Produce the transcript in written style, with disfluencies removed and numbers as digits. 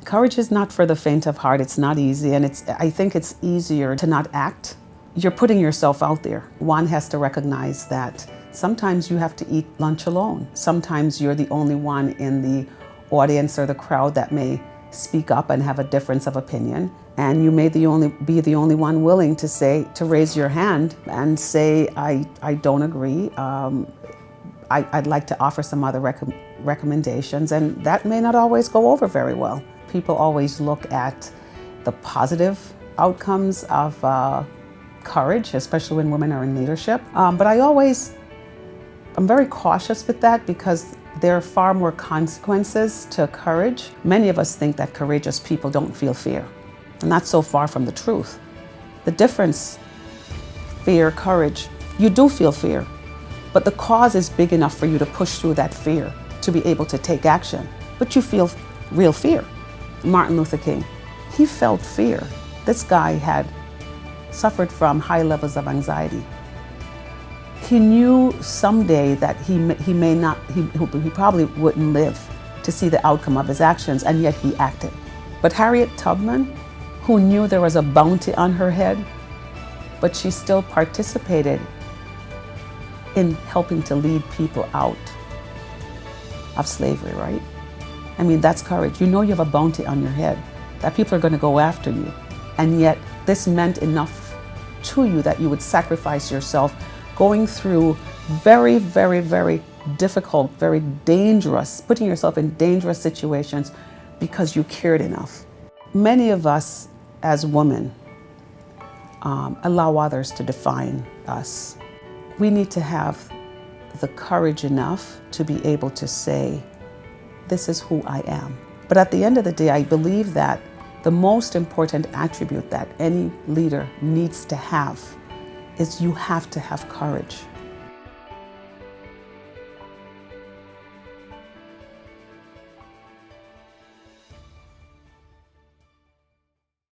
Courage is not for the faint of heart. It's not easy, and I think it's easier to not act. You're putting yourself out there. One has to recognize that sometimes you have to eat lunch alone. Sometimes you're the only one in the audience or the crowd that may speak up and have a difference of opinion, and you may be the only one willing to raise your hand and say, I don't agree. I'd like to offer some other recommendations, and that may not always go over very well. People always look at the positive outcomes of courage, especially when women are in leadership. But I'm very cautious with that because there are far more consequences to courage. Many of us think that courageous people don't feel fear, and that's so far from the truth. The difference, fear, courage, you do feel fear, but the cause is big enough for you to push through that fear, to be able to take action. But you feel real fear. Martin Luther King, he felt fear. This guy had suffered from high levels of anxiety. He knew someday that he probably wouldn't live to see the outcome of his actions, and yet he acted. But Harriet Tubman, who knew there was a bounty on her head, but she still participated in helping to lead people out of slavery, right? I mean, that's courage. You know you have a bounty on your head, that people are going to go after you. And yet this meant enough to you that you would sacrifice yourself, going through very, very, very difficult, very dangerous, putting yourself in dangerous situations because you cared enough. Many of us as women allow others to define us. We need to have the courage enough to be able to say, this is who I am. But at the end of the day, I believe that the most important attribute that any leader needs to have is you have to have courage.